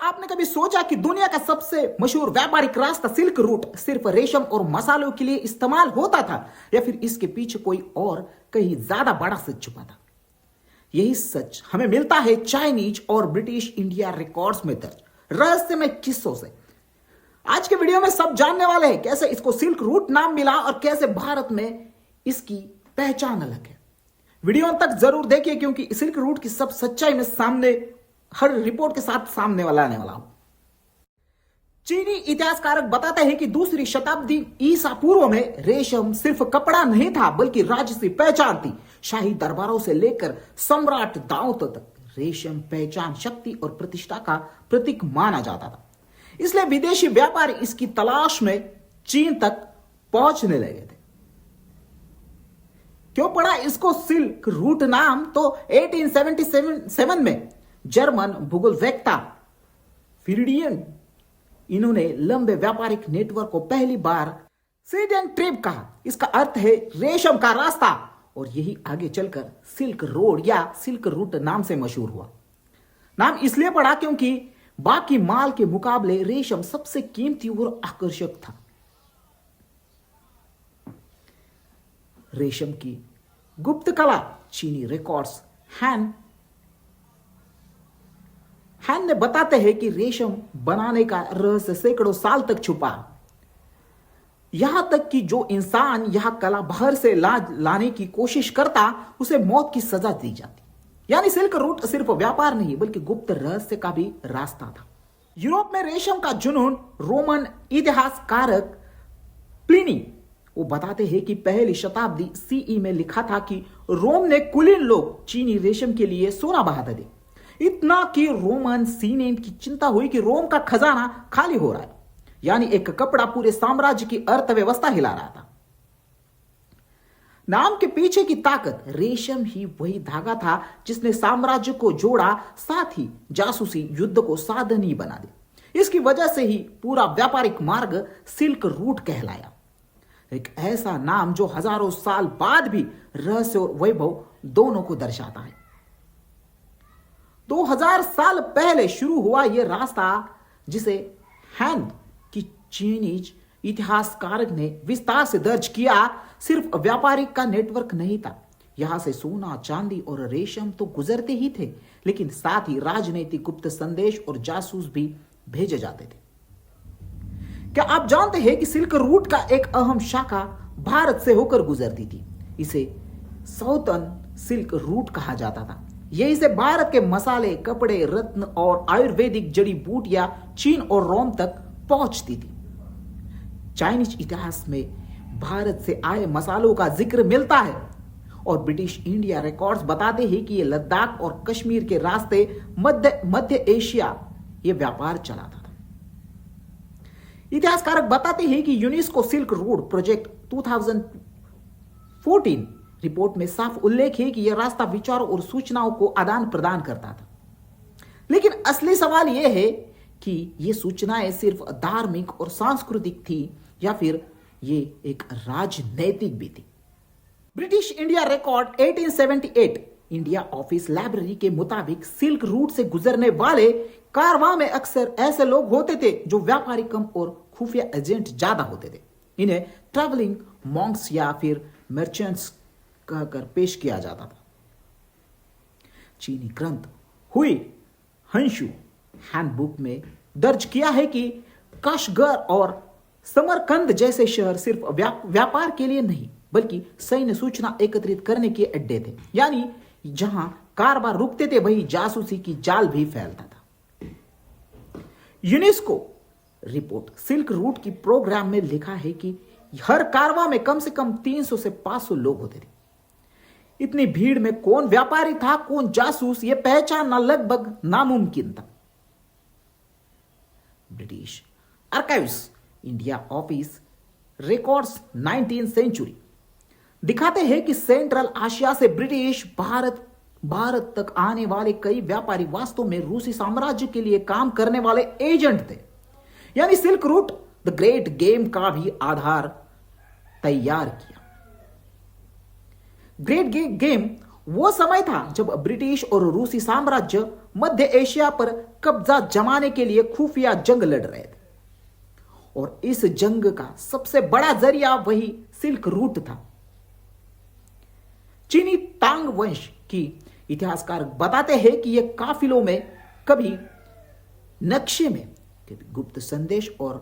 आपने कभी सोचा कि दुनिया का सबसे मशहूर व्यापारिक रास्ता सिल्क रूट सिर्फ रेशम और मसालों के लिए इस्तेमाल होता था, या फिर इसके पीछे कोई और कहीं ज्यादा बड़ा सच छुपा था? यही सच हमें मिलता है चाइनीज और ब्रिटिश इंडिया रिकॉर्ड्स में दर्ज रहस्यमय किस्सों से। आज के वीडियो में सब जानने वाले हैं कैसे इसको सिल्क रूट नाम मिला और कैसे भारत में इसकी पहचान अलग है। वीडियो अंत तक जरूर देखिए, क्योंकि सिल्क रूट की सब सच्चाई में सामने हर रिपोर्ट के साथ सामने आने वाला हूं। चीनी इतिहासकारक बताते हैं कि दूसरी शताब्दी ईसा पूर्व में रेशम सिर्फ कपड़ा नहीं था, बल्कि राजसी पहचान थी। शाही दरबारों से लेकर सम्राट दाऊद तक रेशम पहचान, शक्ति और प्रतिष्ठा का प्रतीक माना जाता था। इसलिए विदेशी व्यापारी इसकी तलाश में चीन तक पहुंचने लगे थे। क्यों पड़ा इसको सिल्क रूट नाम? तो 1877 में जर्मन भूगोलवेत्ता फ्रीडरिक इन्होंने लंबे व्यापारिक नेटवर्क को पहली बार सीडन ट्रिप कहा। इसका अर्थ है रेशम का रास्ता, और यही आगे चलकर सिल्क रोड या सिल्क रूट नाम से मशहूर हुआ। नाम इसलिए पड़ा क्योंकि बाकी माल के मुकाबले रेशम सबसे कीमती और आकर्षक था। रेशम की गुप्त कला चीनी रिकॉर्ड्स हैन ने बताते हैं कि रेशम बनाने का रहस्य सैकड़ों साल तक छुपा, यहां तक कि जो इंसान यह कला बाहर से लाने की कोशिश करता उसे मौत की सजा दी जाती। यानी सिल्क रूट सिर्फ व्यापार नहीं, बल्कि गुप्त रहस्य का भी रास्ता था। यूरोप में रेशम का जुनून रोमन इतिहासकारक प्लिनी वो बताते हैं कि पहली शताब्दी सीई में लिखा था कि रोम ने कुलीन लोग चीनी रेशम के लिए सोना बहाते थे। इतना कि रोमन सीनेट की चिंता हुई कि रोम का खजाना खाली हो रहा है, यानी एक कपड़ा पूरे साम्राज्य की अर्थव्यवस्था हिला रहा था। नाम के पीछे की ताकत, रेशम ही वही धागा था जिसने साम्राज्य को जोड़ा, साथ ही जासूसी युद्ध को साधन बना दी। इसकी वजह से ही पूरा व्यापारिक मार्ग सिल्क रूट कहलाया। एक ऐसा नाम जो हजारों साल बाद भी रहस्य और वैभव दोनों को दर्शाता है। 2000 साल पहले शुरू हुआ यह रास्ता, जिसे हैन की चीनीज इतिहासकारक ने विस्तार से दर्ज किया, सिर्फ व्यापारिक का नेटवर्क नहीं था। यहां से सोना, चांदी और रेशम तो गुजरते ही थे, लेकिन साथ ही राजनीतिक गुप्त संदेश और जासूस भी भेजे जाते थे। क्या आप जानते हैं कि सिल्क रूट का एक अहम शाखा भारत से होकर गुजरती थी? इसे साउथर्न सिल्क रूट कहा जाता था। यही से भारत के मसाले, कपड़े, रत्न और आयुर्वेदिक जड़ी बूटियां चीन और रोम तक पहुंचती थी। चाइनीज इतिहास में भारत से आए मसालों का जिक्र मिलता है, और ब्रिटिश इंडिया रिकॉर्ड्स बताते हैं कि यह लद्दाख और कश्मीर के रास्ते मध्य एशिया यह व्यापार चलाता था। इतिहासकारक बताते हैं कि UNESCO silk route project 2014 report में साफ उल्लेख है कि यह रास्ता विचारों और सूचनाओं को आदान प्रदान करता था। लेकिन असली सवाल यह है कि ये सूचनाएं सिर्फ धार्मिक और सांस्कृतिक थी, या फिर ये एक राजनैतिक भी थी। British India record 1878 India office library के मुताबिक सिल्क रूट से गुजरने वाले कारवां में अक्सर ऐसे लोग होते थे जो व्यापारी कम और खुफिया एजेंट ज्यादा होते थे। इन्हें ट्रैवलिंग मॉन्क्स या फिर मर्चेंट्स कहकर पेश किया जाता था। चीनी ग्रंथ हुई हंशु हैंडबुक में दर्ज किया है कि काशगर और समरकंद जैसे शहर सिर्फ व्यापार के लिए नहीं, बल्कि सैन्य सूचना एकत्रित करने के अड्डे थे। यानी जहां कारवां रुकते थे, वही जासूसी की जाल भी फैलता था। यूनेस्को रिपोर्ट सिल्क रूट की प्रोग्राम में लिखा है कि हर कारवां में कम से कम 300 से 500 लोग होते थे। इतनी भीड़ में कौन व्यापारी था, कौन जासूस, यह पहचानना लगभग नामुमकिन था। British Archives India Office Records 19th century दिखाते हैं कि सेंट्रल एशिया से ब्रिटिश भारत तक आने वाले कई व्यापारी वास्तव में रूसी साम्राज्य के लिए काम करने वाले एजेंट थे। यानी silk route the great game का भी आधार तैयार किया। ग्रेट गेम वो समय था जब ब्रिटिश और रूसी साम्राज्य मध्य एशिया पर कब्जा जमाने के लिए खुफिया जंग लड़ रहे थे और इस जंग का सबसे बड़ा जरिया वही सिल्क रूट था। चीनी तांग वंश की इतिहासकार बताते हैं कि यह काफिलों में कभी नक्शे में कभी गुप्त संदेश और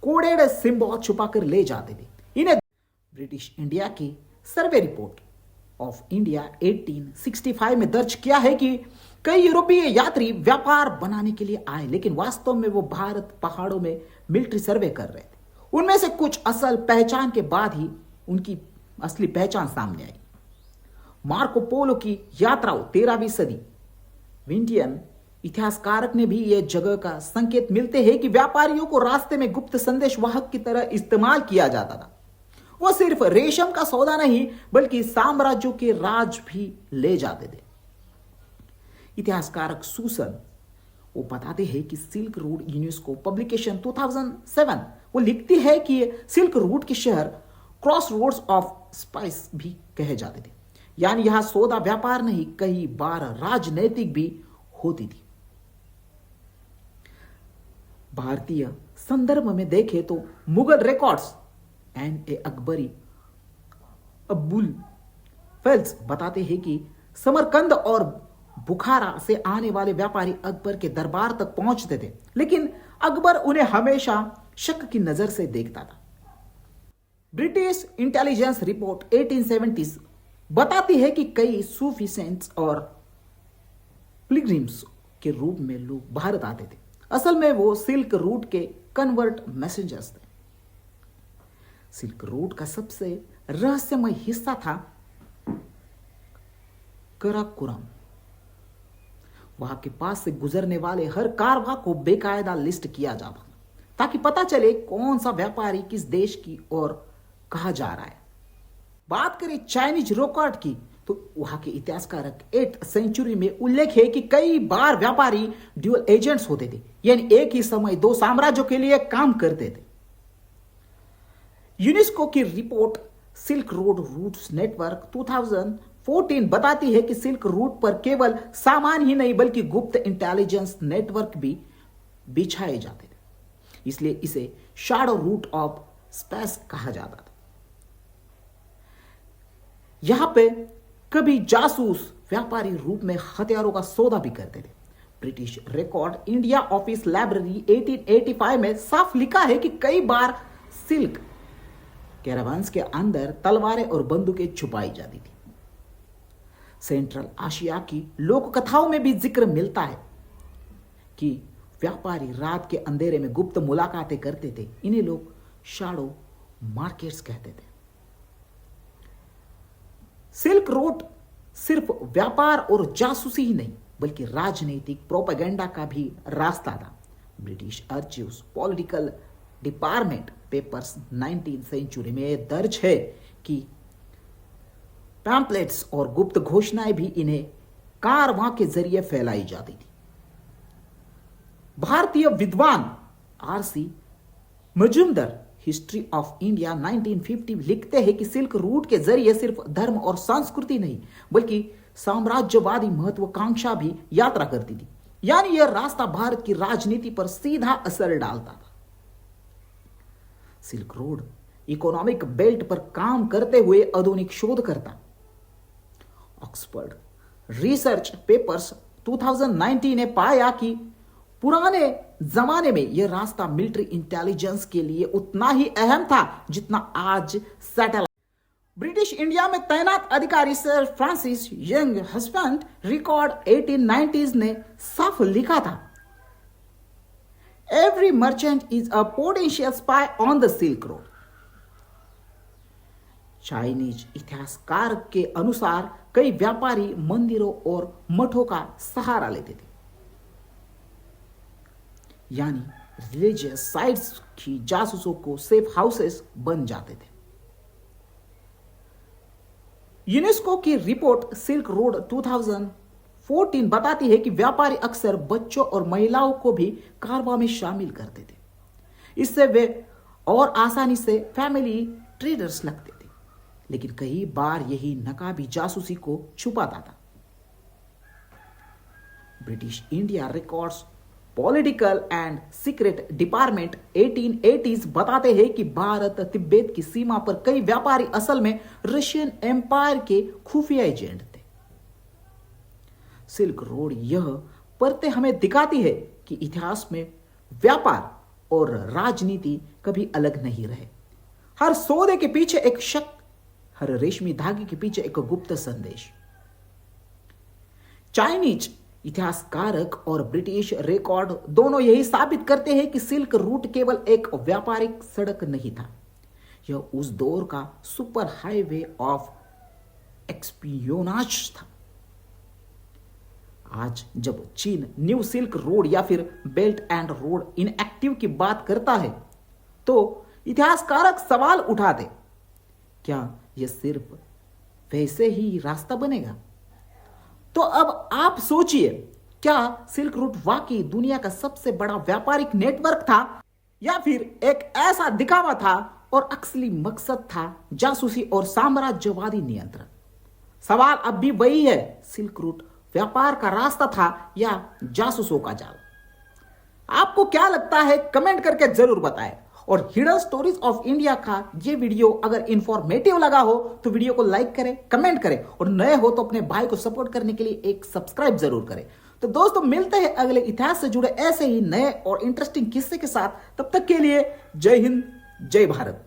कोडेड सिंबल छुपाकर ले जाते थे। इन्हें ब्रिटिश इंडिया की सर्वे रिपोर्ट ऑफ इंडिया 1865 में दर्ज किया है कि कई यूरोपीय यात्री व्यापार बनाने के लिए आए, लेकिन वास्तव में वो भारत पहाड़ों में मिलिट्री सर्वे कर रहे थे। उनमें से कुछ असल पहचान के बाद ही उनकी असली पहचान सामने आई। मार्को पोलो की यात्राओं 13वीं सदी विंटियन इतिहासकारक ने भी यह जगह का संकेत मिलते हैं कि व्यापारियों को रास्ते में गुप्त संदेश वाहक की तरह इस्तेमाल किया जाता था। वो सिर्फ रेशम का सौदा नहीं बल्कि साम्राज्यों के राज भी ले जाते थे। इतिहासकारक सूसन वो बताते हैं कि सिल्क रूट यूनेस्को पब्लिकेशन 2007 वो लिखती है कि सिल्क रूट के शहर क्रॉस रोड्स ऑफ स्पाइस भी कहे जाते थे, यानी यहां सौदा व्यापार नहीं कई बार राजनैतिक भी होती थी। भारतीय संदर्भ में देखें तो मुगल रिकॉर्ड्स एंड ए अकबरी अब्बुल फेल्स बताते हैं कि समरकंद और बुखारा से आने वाले व्यापारी अकबर के दरबार तक पहुंचते थे, लेकिन अकबर उन्हें हमेशा शक की नजर से देखता था। ब्रिटिश इंटेलिजेंस रिपोर्ट 1870 बताती है कि कई सूफी सेंट्स और पिलग्रिम्स के रूप में लोग भारत आते थे। असल में वो सिल्क रूट के कन्वर्ट मैसेंजर्स थे। सिल्क रूट का सबसे रहस्यमय हिस्सा था कराकोरम। वहां के पास से गुजरने वाले हर कारवां को बेकायदा लिस्ट किया जाता ताकि पता चले कौन सा व्यापारी किस देश की ओर कहा जा रहा है। बात करें चाइनीज रिकॉर्ड की तो वहां के इतिहासकारक 8th सेंचुरी में उल्लेख है कि कई बार व्यापारी ड्यूअल एजेंट्स होते थे, यानी एक ही समय दो साम्राज्यों के लिए काम करते थे। यूनेस्को की report Silk Road Routes Network 2014 बताती है कि सिल्क रूट पर केवल सामान ही नहीं बल्कि गुप्त इंटेलिजेंस नेटवर्क भी बिछाए जाते थे, इसलिए इसे शैडो रूट ऑफ स्पेस कहा जाता था। यहां पे कभी जासूस व्यापारी रूप में हथियारों का सौदा भी करते थे। British record India office library 1885 में साफ लिखा है कि कई बार सिल्क कैरावान्स के अंदर तलवारें और बंदूकें छुपाई जाती थी। सेंट्रल एशिया की लोक कथाओं में भी जिक्र मिलता है कि व्यापारी रात के अंधेरे में गुप्त मुलाकातें करते थे। इन्हें लोग शैडो मार्केट्स कहते थे। सिल्क रोड सिर्फ व्यापार और जासूसी ही नहीं बल्कि राजनीतिक प्रोपेगेंडा का भी रास्ता था। British archives political department papers 19th century में दर्ज है कि पैम्पलेट्स और गुप्त घोषणाएं भी इन्हें कारवां के जरिए फैलाई जाती थी। भारतीय विद्वान R C Majumdar History of India 1950 लिखते हैं कि सिल्क रूट के जरिए सिर्फ धर्म और संस्कृति नहीं बल्कि साम्राज्यवादी महत्वाकांक्षा भी यात्रा करती थी, यानी यह रास्ता भारत की राजनीति पर सीधा असर डालता था। सिल्क रोड इकोनॉमिक बेल्ट पर काम करते हुए आधुनिक शोधकर्ता ऑक्सफोर्ड रिसर्च पेपर्स 2019 ने पाया कि पुराने जमाने में यह रास्ता मिलिट्री इंटेलिजेंस के लिए उतना ही अहम था जितना आज सैटेलाइट। ब्रिटिश इंडिया में तैनात अधिकारी sir Francis young husband record 1890s ने साफ लिखा था, every merchant is a potential spy on the silk road. Chinese इतिहासकार के अनुसार कई व्यापारी मंदिरों और मठों का सहारा लेते थे, यानी रिलीजियस साइट्स की जासूसों को सेफ हाउसेस बन जाते थे। यूनेस्को की रिपोर्ट सिल्क रोड 2014 बताती है कि व्यापारी अक्सर बच्चों और महिलाओं को भी कारवां में शामिल करते थे। इससे वे और आसानी से फैमिली ट्रेडर्स लगते थे। लेकिन कई बार यही नकाबी जासूसी को छुपाता था। British India records political and secret department 1880s बताते हैं कि भारत तिब्बत की सीमा पर कई व्यापारी असल में रशियन एम्पायर के खुफिया एजेंट थे। सिल्क रोड यह परतें हमें दिखाती है कि इतिहास में व्यापार और राजनीति कभी अलग नहीं रहे। हर सौदे के पीछे एक शक, हर रेशमी धागे के पीछे एक गुप्त संदेश। चाइनीज इतिहासकारक और ब्रिटिश रिकॉर्ड दोनों यही साबित करते हैं कि सिल्क रूट केवल एक व्यापारिक सड़क नहीं था, यह उस दौर का सुपर हाईवे ऑफ एक्सपियोनाज था। आज जब चीन न्यू सिल्क रोड या फिर बेल्ट एंड रोड इनएक्टिव की बात करता है तो इतिहासकारक सवाल उठाते, क्या यह सिर्फ वैसे ही रास्ता बनेगा? तो अब आप सोचिए, क्या सिल्क रूट वाकई दुनिया का सबसे बड़ा व्यापारिक नेटवर्क था या फिर एक ऐसा दिखावा था और असली मकसद था जासूसी और साम्राज्यवादी नियंत्रण? सवाल अब भी वही है, सिल्क रूट व्यापार का रास्ता था या जासूसों का जाल? आपको क्या लगता है कमेंट करके जरूर बताएं। और हिडन स्टोरीज ऑफ इंडिया का ये वीडियो अगर इंफॉर्मेटिव लगा हो तो वीडियो को लाइक करें, कमेंट करें और नए हो तो अपने भाई को सपोर्ट करने के लिए एक सब्सक्राइब जरूर करें। तो दोस्तों मिलते हैं अगले इतिहास से जुड़े ऐसे ही नए और इंटरेस्टिंग किस्से के साथ। तब तक के लिए जय हिंद, जय भारत।